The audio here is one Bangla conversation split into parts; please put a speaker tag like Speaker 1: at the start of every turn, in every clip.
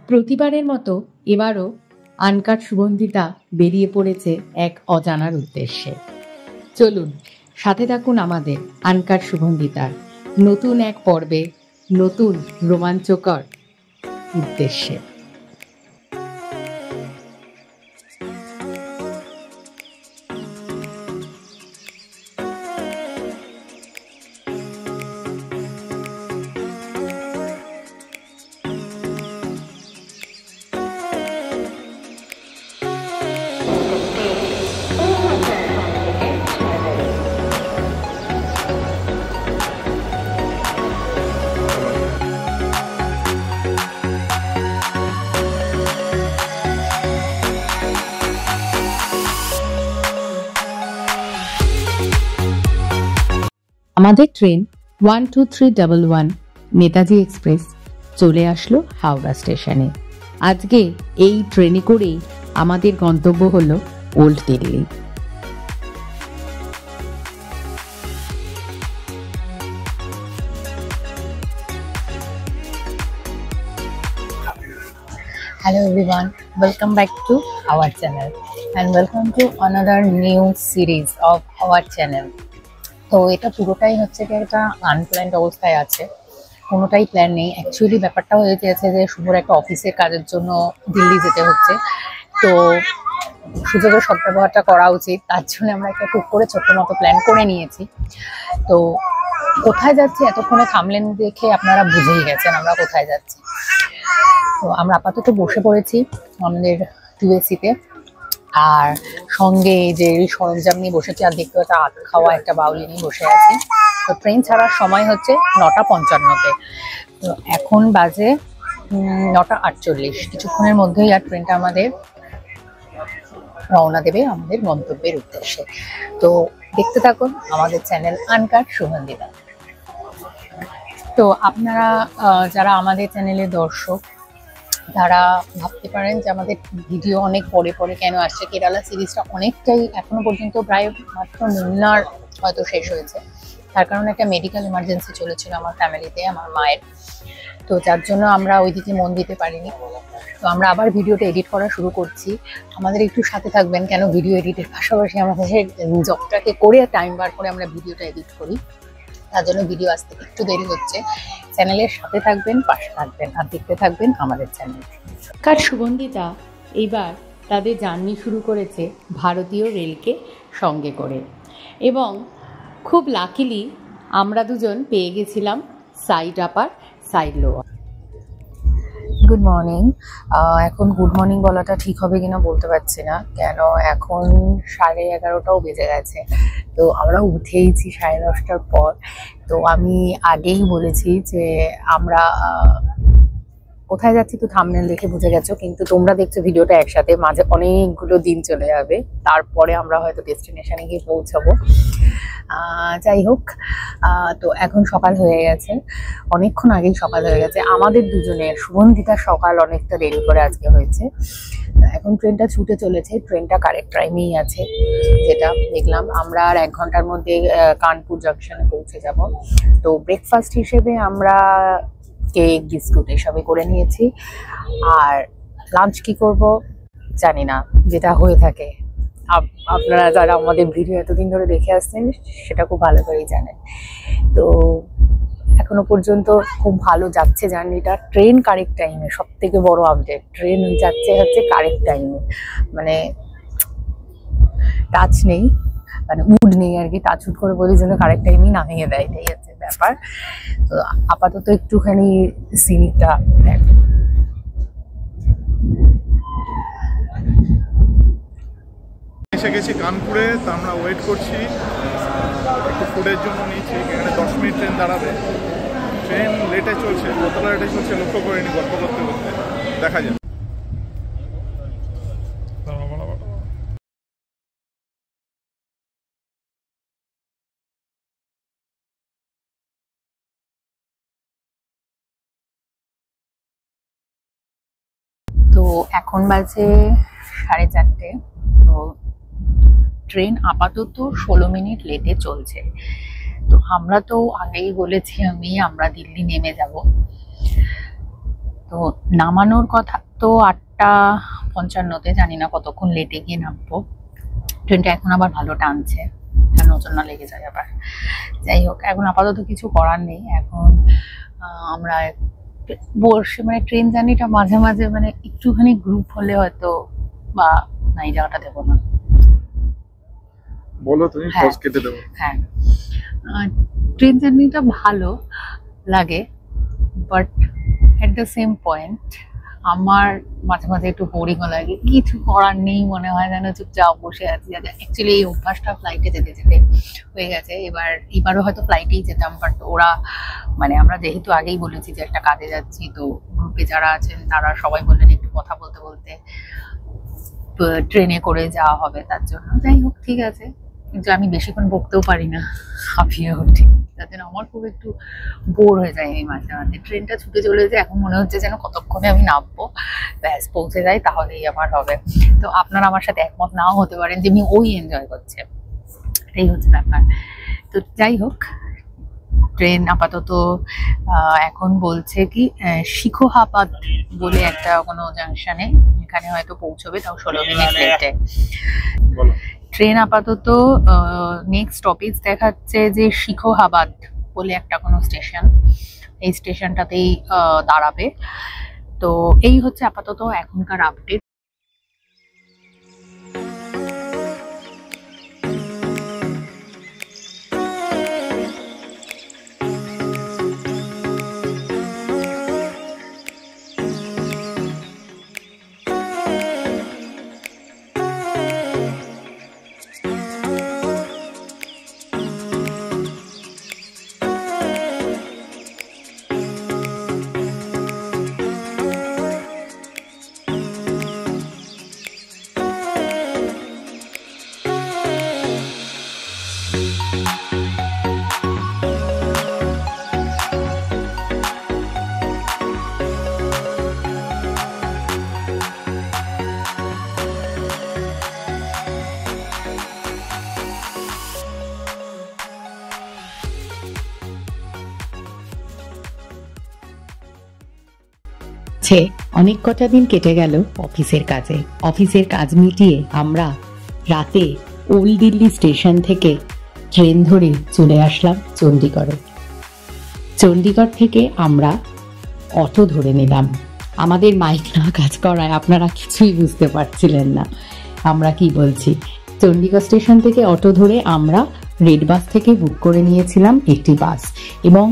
Speaker 1: প্রতিবারের মতো এবারও আনকাট সুগন্ধিতা বেরিয়ে পড়েছে এক অজানার উদ্দেশ্যে। চলুন সাথে থাকুন আমাদের আনকাট সুগন্ধিতার নতুন এক পর্বে, নতুন রোমাঞ্চকর উদ্দেশ্যে। আমাদের ট্রেন 12311 নেতাজি এক্সপ্রেস চলে আসলো হাওড়া স্টেশনে। আজকে এই ট্রেনে করেই আমাদের গন্তব্য হলো old Delhi.
Speaker 2: Hello everyone, welcome back to our channel and welcome to another new series of our channel. তো এটা পুরোটাই হচ্ছে কি একটা আনপ্ল্যান্ড অবস্থায় আছে, কোনোটাই প্ল্যান নেই। অ্যাকচুয়ালি ব্যাপারটা হয়ে গিয়েছে যে শুভর একটা অফিসের কাজের জন্য দিল্লি যেতে হচ্ছে, তো সুযোগের সদ্ব্যবহারটা করা উচিত। তার জন্য আমরা একটা টুক করে ছোট্ট মতো প্ল্যান করে নিয়েছি। তো কোথায় যাচ্ছি এতক্ষণে থামলেন দেখে আপনারা বুঝেই গেছেন আমরা কোথায় যাচ্ছি। তো আমরা আপাতত বসে পড়েছি আমাদের টুএসিতে, আর সঙ্গে যে সরঞ্জাম নিয়ে বসেছি, আর দেখতে পাচ্ছি আখ খাওয়া একটা বাউলি নিয়ে বসে আছি। তো ট্রেন ছাড়ার সময় হচ্ছে 9:55। তো এখন বাজে 9:48। কিছুক্ষণের মধ্যেই আর ট্রেনটা আমাদের রওনা দেবে আমাদের গন্তব্যের উদ্দেশ্যে। তো দেখতে থাকুন আমাদের চ্যানেল আনকাট সুগন্ধিতা। তো আপনারা যারা আমাদের চ্যানেলের দর্শক, তারা ভাবতে পারেন যে আমাদের ভিডিও অনেক পরে পরে কেন আসছে। কেরালা সিরিজটা অনেকটাই এখনো পর্যন্ত প্রায় মাত্র নিম্নার হয়তো শেষ হয়েছে, তার কারণে একটা মেডিকেল এমার্জেন্সি চলেছিল আমার ফ্যামিলিতে, আমার মায়ের। তো যার জন্য আমরা ওই দিকে মন দিতে পারিনি। তো আমরা আবার ভিডিওটা এডিট করা শুরু করছি, আমাদের একটু সাথে থাকবেন। কেন ভিডিও এডিটের পাশাপাশি আমাদের জবটাকে করে টাইম বার করে আমরা ভিডিওটা এডিট করি, তার জন্য ভিডিও আসতে একটু দেরি হচ্ছে। চ্যানেলের সাথে থাকবেন, পাশে থাকবেন আর দেখতে থাকবেন আমাদের চ্যানেল।
Speaker 1: কার সুগন্ধিতা এইবার তাদের জার্নি শুরু করেছে ভারতীয় রেলকে সঙ্গে করে, এবং খুব লাকিলি আমরা দুজন পেয়ে গেছিলাম সাইড আপার সাইড লোয়ার।
Speaker 2: Good morning. এখন গুড মর্নিং বলাটা ঠিক হবে কিনা বলতে পারছি না, কেন এখন 11:30টাও বেজে গেছে। তো আমরা উঠেইছি 10:30টার পর। তো আমি আগেই বলেছি যে আমরা কোথায় যাচ্ছি তো থাম্বনেল দেখে বুঝে গেছো, কিন্তু তোমরা দেখছো ভিডিওটা একসাথে, মাঝে অনেকগুলো দিন চলে যাবে, তারপরে আমরা হয়তো ডেস্টিনেশনে গিয়ে পৌঁছাবো। যাই হোক, তো এখন সকাল হয়ে গেছে, অনেকক্ষণ আগেই সকাল হয়ে গেছে। আমাদের দুজনের সুগন্ধিতার সকাল অনেকটা দেরি করে আজকে হয়েছে। এখন ট্রেনটা ছুটে চলেছে, ট্রেনটা কারেক্ট টাইমেই আছে, যেটা দেখলাম। আমরা আর 1 ঘন্টার মধ্যে কানপুর জাংশনে পৌঁছে যাব। তো ব্রেকফাস্ট হিসেবে আমরা কেক, বিস্কুট এসবই করে নিয়েছি। আর লাঞ্চ কি করব জানি না, যেটা হয়ে থাকে আপনারা যারা আমাদের ভিডিও এতদিন ধরে দেখে আসছেন সেটা খুব ভালো করেই জানেন। তো এখনো পর্যন্ত খুব ভালো যাচ্ছে জার্নিটা। ট্রেন কারেক্ট টাইমে, সব থেকে বড় আপডেট, ট্রেন যাচ্ছে হচ্ছে কারেক্ট টাইমে, মানে টাচ নেই, মানে উড নেই আর কি। টাচ উড করে বলি যেন কারেক্ট টাইমেই নামিয়ে দেয়, এটাই হচ্ছে ব্যাপার। তো আপাতত একটুখানি সিনটা দেখো।
Speaker 3: এসে গেছি কানপুরে, তো আমরা ওয়েট করছি, একটু ফুডের জন্য নিয়েছি। এখানে 10 মিনিট ট্রেন দাঁড়াবে। ট্রেন লেটে চলছে, কতটা লেটে চলছে লক্ষ্য করিনি, গল্প করতে করতে দেখা যাবে।
Speaker 2: তো এখন বাজে 4:30। তো ট্রেন আপাতত 16 মিনিট লেটে চলছে। তো আমরা তো আগেই বলেছি আমরা দিল্লি নেমে যাব। তো তো নামানোর কথা তো 8:55-তে, জানি না কতক্ষণ লেটে গিয়ে নামবো। ট্রেনটা এখন আবার ভালো টানছে, নতুন না লেগে যায় আবার। যাই হোক, এখন আপাতত কিছু করার নেই। এখন আমরা বসে মানে ট্রেন জার্নিটা মাঝে মাঝে মানে একটুখানি গ্রুপ হলে হয়তো বা নাই যাওয়াটা দেবো না।
Speaker 3: বলো তুমি,
Speaker 2: হ্যাঁ।
Speaker 3: পজ কেটে দেবো।
Speaker 2: হ্যাঁ, ট্রেন জার্নিটা ভালো লাগে, but at the same point আমার মাঝে মাঝে একটু বোরিংও লাগে। কিছু করার নেই, মনে হয় যেন চুপচাপ বসে আছি। অ্যাকচুয়ালি এই অভ্যাসটা ফ্লাইটে যেতে যেতে হয়ে গেছে। এবারও হয়তো ফ্লাইটেই যেতাম, বাট ওরা মানে আমরা যেহেতু আগেই বলেছি যে একটা কাজে যাচ্ছি, তো গ্রুপে যারা আছেন তারা সবাই বললেন একটু কথা বলতে বলতে ট্রেনে করে যাওয়া হবে, তার জন্য। যাই হোক, ঠিক আছে, কিন্তু আমি বেশিক্ষণ বকতেও পারি না, হাঁপিয়ে উঠি, তার জন্য আমার খুব একটু বোর হয়ে যায় এই মাঝে মাঝে। ট্রেনটা ছুটে চলে যায়, এখন মনে হচ্ছে যেন কতক্ষণে আমি নামবো, ব্যাস পৌঁছে যাই, তাহলেই আমার হবে। তো আপনারা আমার সাথে একমত নাও হতে পারেন যে আমি ওই এনজয় করছে, এটাই হচ্ছে ব্যাপার। তো যাই হোক, ট্রেন আপাতত এখন বলছে কি শিখোহাবাদ বলে একটা কোনো জাংশনে, এখানে হয়তো পৌঁছবে, তাও 16 মিনিট লেটে।
Speaker 3: বলো।
Speaker 2: ট্রেন আপাতত নেক্সট স্টপেজ দেখাচ্ছে যে শিখোহাবাদ বলে একটা কোনো স্টেশন, এই স্টেশনটাতেই দাঁড়াবে। তো এই হচ্ছে আপাতত এখনকার আপডেট।
Speaker 1: অনেক কটা দিন কেটে গেল অফিসের কাজে। অফিসের কাজ মিটিয়ে আমরা রাতে ওল্ড দিল্লি স্টেশন থেকে ট্রেন ধরে চলে আসলাম চণ্ডীগড়ে। চণ্ডীগড় থেকে আমরা অটো ধরে নিলাম। আমাদের মাইক না কাজ করায় আপনারা কিছুই বুঝতে পারছিলেন না আমরা কি বলছি। চণ্ডীগড় স্টেশন থেকে অটো ধরে আমরা রেড বাস থেকে বুক করে নিয়েছিলাম একটি বাস, এবং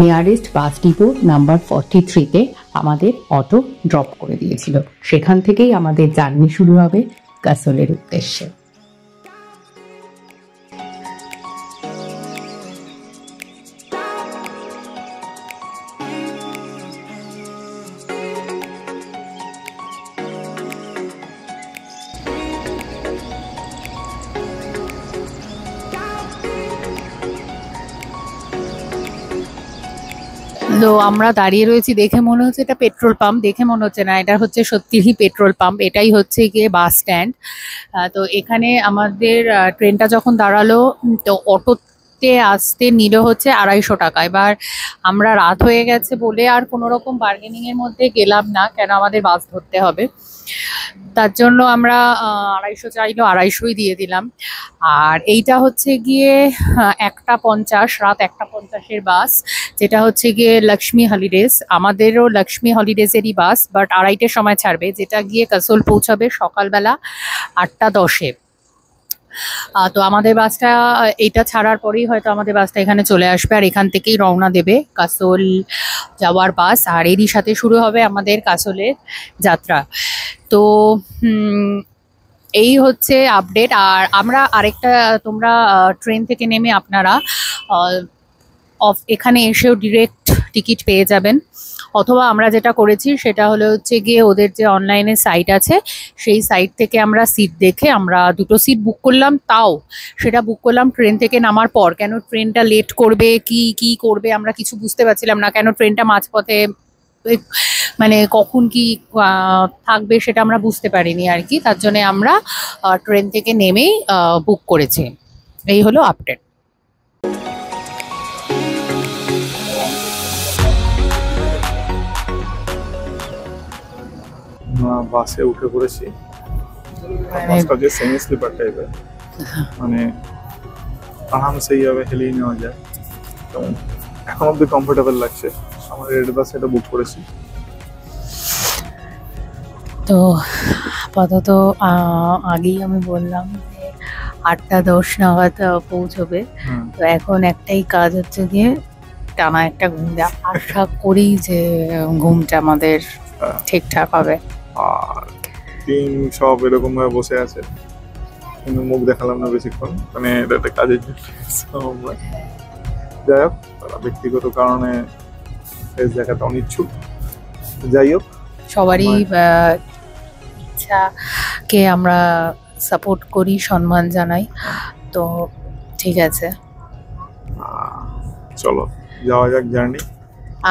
Speaker 1: নিয়ারেস্ট বাস ডিপো নাম্বার 43-তে আমাদের অটো ড্রপ করে দিয়েছিল। সেখান থেকেই আমাদের জার্নি শুরু হবে কাসোলের উদ্দেশ্যে।
Speaker 2: তো আমরা দাঁড়িয়ে রয়েছি, দেখে মনে হচ্ছে এটা পেট্রোল পাম্প, দেখে মনে হচ্ছে না, এটা হচ্ছে সত্যিই পেট্রোল পাম্প। এটাই হচ্ছে গিয়ে বাস স্ট্যান্ড। তো এখানে আমাদের ট্রেনটা যখন দাঁড়ালো, তো অটোতে আসতে নিল হচ্ছে 250 টাকা। এবার আমরা রাত হয়ে গেছে বলে আর কোনো রকম বার্গেনিং এর মধ্যে গেলাম না, কেন আমাদের বাস ধরতে হবে। তার জন্য আমরা 250 চাইলো, 250ই দিয়ে দিলাম। আর এইটা হচ্ছে গিয়ে 1:50, রাত 1:50-এর বাস, যেটা হচ্ছে গিয়ে লক্ষ্মী হলিডেজ। আমাদেরও লক্ষ্মী হলিডেজেরই বাস, বাট 2:30-এর সময় ছাড়বে, যেটা গিয়ে কাসোল পৌঁছাবে সকালবেলা 8:10-এ। তো আমাদের বাসটা এইটা ছাড়ার পরেই হয়তো আমাদের বাসটা এখানে চলে আসবে, আর এখান থেকেই রওনা দেবে কাসোল যাওয়ার বাস, আর এরই সাথে শুরু হবে আমাদের কাসোলের যাত্রা। তো এই হচ্ছে আপডেট। আর আমরা আরেকটা, তোমরা ট্রেন থেকে নেমে আপনারা এখানে এসেও ডিরেক্ট টিকিট পেয়ে যাবেন, অথবা আমরা যেটা করেছি সেটা হলো হচ্ছে গিয়ে ওদের যে অনলাইনে সাইট আছে, সেই সাইট থেকে আমরা সিট দেখে আমরা 2টো সিট বুক করলাম। তাও সেটা বুক করলাম ট্রেন থেকে নামার পর, কেন ট্রেনটা লেট করবে কি করবে আমরা কিছু বুঝতে পারছিলাম না, কেন ট্রেনটা মাঝপথে মানে কখন কি থাকবে সেটা আমরা বুঝতে পারিনি আর কি। তার জন্য আমরা ট্রেন থেকে নেমেই বুক করেছি। এই হলো আপডেট।
Speaker 3: আমরা বাসে উঠে পড়েছি, বাসটা যে সেমি স্লিপার টাইপের, মানে আরামসে এইভাবে হেলিয়ে নেওয়া যায়। তো এখন অব্দি কমফোর্টেবল লাগছে। আমরা রেড বাস এটা বুক করেছি।
Speaker 2: তো আপাতত আগেই আমি বললাম যে 8টা 10 নাগাদ পৌঁছবে। তো এখন একটাই কাজ হচ্ছে গিয়ে টানা একটা ঘুম দেওয়া। আশা করি যে ঘুমটা আমাদের ঠিকঠাক হবে।
Speaker 3: আর টিম সব এরকম ভাবে বসে আছে, কিন্তু মুখ দেখালাম না বেশিক্ষণ, মানে এটা একটা কাজের জন্য। আমরা যাই হোক, তারা ব্যক্তিগত কারণে ফেস দেখাতে অনিচ্ছুক। যাই হোক,
Speaker 2: সবারই ইচ্ছাকে আমরা সাপোর্ট করি, সম্মান জানাই। তো ঠিক আছে,
Speaker 3: চলো যাওয়া যাক জার্নি।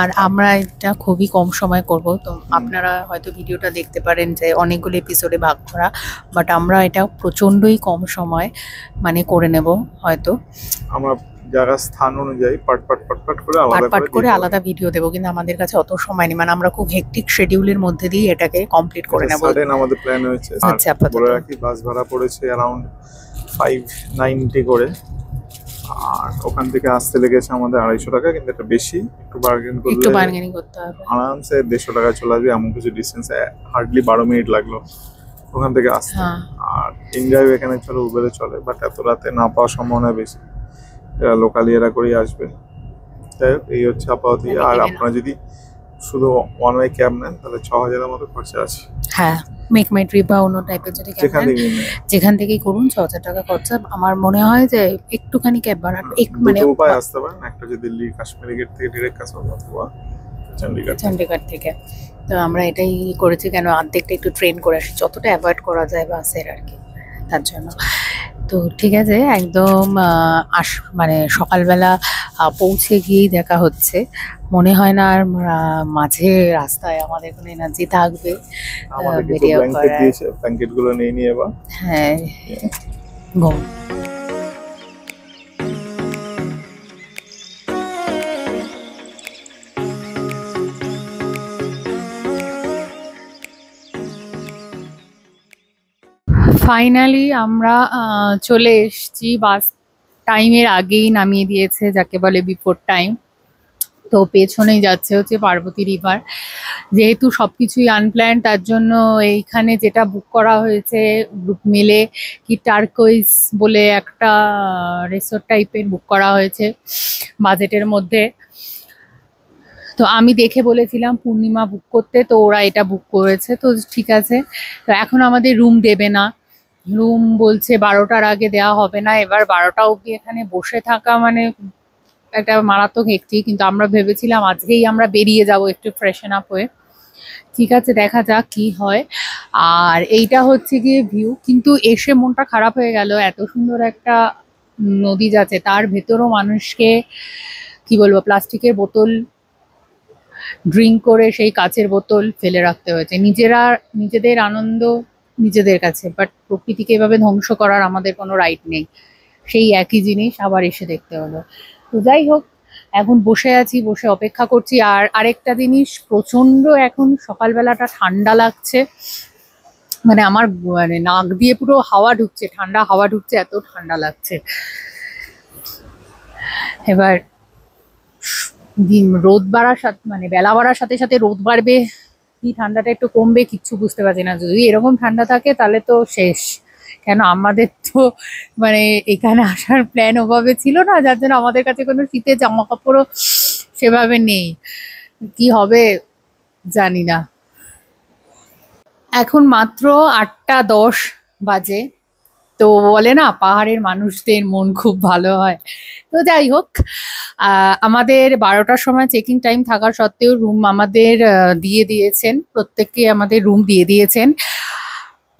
Speaker 2: আর আমরা এটা খুবই কম সময় করব। তো আপনারা হয়তো ভিডিওটা দেখতে পারেন যে অনেকগুলো এপিসোডে ভাগ করা, বাট আমরা এটা প্রচণ্ডই কম সময় মানে করে নেব। হয়তো
Speaker 3: আমরা জায়গা স্থান অনুযায়ী পাট করে
Speaker 2: আলাদা ভিডিও দেবো, কিন্তু আমাদের কাছে অত সময় নেই। মানে আমরা খুব হেক্টিক শিডিউলের মধ্যে দিয়ে এটাকে কমপ্লিট করে নেব।
Speaker 3: আমাদের প্ল্যান হয়েছে।
Speaker 2: আচ্ছা,
Speaker 3: বলে রাখি, বাস ভাড়া পড়েছে অ্যারাউন্ড 590 করে, আর ওখান থেকে আসতে লেগেছে আমাদের 250 টাকা। কিন্তু এটা বেশি, একটু বার্গেনিং
Speaker 2: করতে হবে।
Speaker 3: আরামসে 150 টাকা চলে আসবে। এমন কিছু ডিস্টেন্স, হার্ডলি 12 মিনিট লাগলো ওখান থেকে আসতে। আর এনজয় এখানে চলে, উবেরে চলে, বাট এত রাতে না পাওয়ার সম্ভাবনা বেশি। এরা লোকালি এরা করেই আসবে। যাই হোক, এই হচ্ছে আপাতত। আর আপনারা যদি শুধু ওয়ান ওয়ে ক্যাব নেন তাহলে 6000 এর মতো খরচা আছে।
Speaker 2: হ্যাঁ, মেক মাই ট্রিপ বা অন্য টাইপের যদি ক্যাব নেন, যেখান থেকেই করুন 6000 টাকা খরচা। আমার মনে হয় যে একটুখানি ক্যাব ভাড়া
Speaker 3: মানে উপায় আসতে পারেন। একটা যে দিল্লি কাশ্মীরি গেট থেকে ডিরেক্ট কাশ্মীর, অথবা
Speaker 2: চণ্ডীগড় থেকে। তো আমরা এটাই করেছি, কেন অর্ধেকটা একটু ট্রেন করে আসি, যতটা অ্যাভয়েড করা যায় বাসের আর কি, তার জন্য। তো ঠিক আছে, একদম মানে সকালবেলা পৌঁছে গিয়েই দেখা হচ্ছে। মনে হয় না আর মাঝে রাস্তায় আমাদের কোনো এনার্জি থাকবে ভিডিও করার।
Speaker 3: ব্ল্যাঙ্কেট গুলো নিয়ে এবার
Speaker 2: হ্যাঁ, ঘুম। ফাইনালি আমরা চলে এসেছি। বাস টাইমের আগেই নামিয়ে দিয়েছে, যাকে বলে বিফোর টাইম। তো পেছনেই যাচ্ছে হচ্ছে পার্বতী রিভার। যেহেতু সবকিছুই আনপ্ল্যান, তার জন্য এইখানে যেটা বুক করা হয়েছে গ্রুপ মিলে, কি টার্কোইজ বলে একটা রিসোর্ট টাইপের বুক করা হয়েছে বাজেটের মধ্যে। তো আমি দেখে বলেছিলাম পূর্ণিমা বুক করতে, তো ওরা এটা বুক করেছে। তো ঠিক আছে, তো এখন আমাদের রুম দেবে না। রুম বলছে 12টার আগে দেওয়া হবে না। এবার 12টা অবধি এখানে বসে থাকা মানে একটা মারাত্মক হেক্টিক। কিন্তু আমরা ভেবেছিলাম আজকেই আমরা বেরিয়ে যাব একটু ফ্রেশন আপ হয়ে। ঠিক আছে, দেখা যাক কি হয়। আর এইটা হচ্ছে গিয়ে ভিউ, কিন্তু এসে মনটা খারাপ হয়ে গেল। এত সুন্দর একটা নদী যাচ্ছে, তার ভেতরও মানুষকে কি বলবো, প্লাস্টিকের বোতল ড্রিঙ্ক করে সেই কাচের বোতল ফেলে রাখতে হয়েছে। নিজেদের আনন্দ নিজেদের কাছে, বাট প্রকৃতিকে এভাবে ধ্বংস করার আমাদের কোনো রাইট নেই। সেই একই জিনিস আবার এসে দেখতে হলো। তো যাই হোক, এখন বসে আছি, বসে অপেক্ষা করছি। আর আরেকটা জিনিস, প্রচন্ড এখন সকালবেলাটা ঠান্ডা লাগছে। মানে আমার মানে নাক দিয়ে পুরো হাওয়া ঢুকছে, ঠান্ডা হাওয়া ঢুকছে, এত ঠান্ডা লাগছে। এবার রোদ বাড়ার সাথে মানে বেলা বাড়ার সাথে সাথে রোদ বাড়বে কি ঠান্ডাটা একটু কমবে, কিচ্ছু বুঝতে পারছি না। যদি এরকম ঠান্ডা থাকে তাহলে তো শেষ। কেন আমাদের তো মানে এখানে আসার প্ল্যান ওভাবে ছিল না, যার জন্য আমাদের কাছে কোনো শীতের জামা কাপড়ও সেভাবে নেই। কি হবে জানি না। এখন মাত্র 8টা 10 বাজে। তো বলে না, পাহাড়ের মানুষদের মন খুব ভালো হয়। তো যাই হোক, আমাদের 12টার সময় চেকিং টাইম থাকা সত্ত্বেও রুম আমাদের দিয়ে দিয়েছেন, প্রত্যেককে আমাদের রুম দিয়ে দিয়েছেন।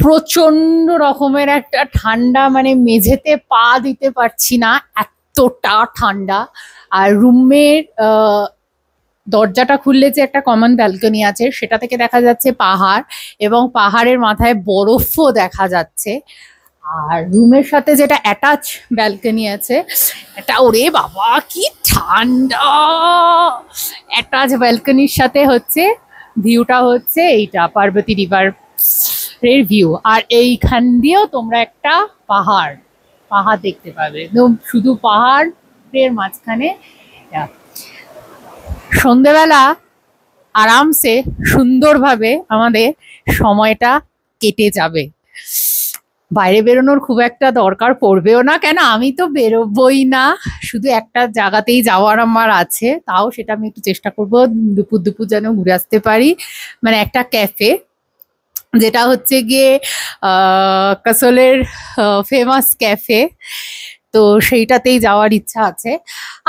Speaker 2: প্রচন্ড রকমের একটা ঠান্ডা, মানে মেঝেতে পা দিতে পারছি না, এতটা ঠান্ডা। আর রুমের দরজাটা খুললে যে একটা কমন ব্যালকনি আছে, সেটা থেকে দেখা যাচ্ছে পাহাড়, এবং পাহাড়ের মাথায় বরফও দেখা যাচ্ছে। আর রুমের সাথে যেটা অ্যাটাচ ব্যালকনি আছে, এটা ওরে বাবা কি ঠান্ডা! অ্যাটাচ ব্যালকনির সাথে হচ্ছে
Speaker 1: ভিউটা হচ্ছে এইটা পার্বতী রিভার এর ভিউ। আর এইখান দিয়েও তোমরা একটা পাহাড় পাহাড় দেখতে পাবে, একদম শুধু পাহাড়ের মাঝখানে। সন্ধেবেলা আরামসে সুন্দরভাবে আমাদের সময়টা কেটে যাবে। বাইরে বেরোনোর খুব একটা দরকার পড়বেও না, কেন আমি তো বেরোবই না, শুধু একটা জায়গাতেই যাওয়ার আমার আছে, তাও সেটা আমি একটু চেষ্টা করব দুপুর দুপুর যেন ঘুরে আসতে পারি। মানে একটা ক্যাফে, যেটা হচ্ছে গিয়ে কাসলের ফেমাস ক্যাফে, তো সেইটাতেই যাওয়ার ইচ্ছা আছে।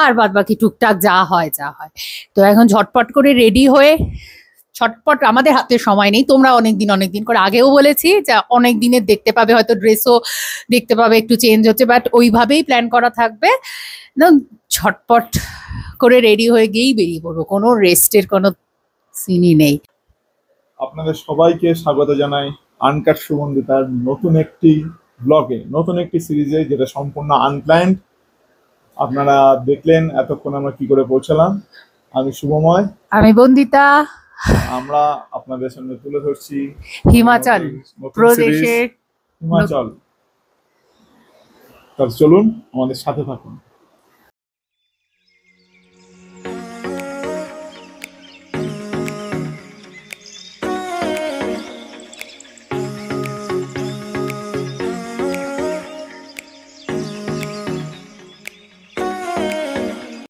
Speaker 1: আর বাদ বাকি টুকটাক যা হয় যা হয়। তো এখন ঝটপট করে রেডি হয়ে, ছটপট আমাদের হাতে সময় নেই, তোমরা অনেকদিন করে আগেও বলেছি যে অনেক দিনের দেখতে পাবে, হয়তো ড্রেসও দেখতে পাবে একটু চেঞ্জ হচ্ছে, বাট ওইভাবেই প্ল্যান করা থাকবে। ঝটপট করে রেডি হয়ে গিয়েই বেরিয়ে পড়বো, কোনো রেস্টের কোনো সিনই নেই।
Speaker 3: আপনাদের সবাইকে স্বাগত জানাই আনকাট সুগন্ধিতার নতুন একটি ব্লগে, নতুন একটি সিরিজে, যেটা সম্পূর্ণ আনপ্ল্যান্ড। আপনারা দেখলেন এতক্ষণ আমরা কি করে পৌঁছালাম। আমি শুভময়,
Speaker 1: আমি বন্দিতা।
Speaker 3: আমরা আপনাদের সামনে তুলে ধরছি
Speaker 1: হিমাচল
Speaker 3: নতুন
Speaker 1: প্রদেশের
Speaker 3: সিরিজ হিমাচল। তাহলে চলুন আমাদের সাথে থাকুন।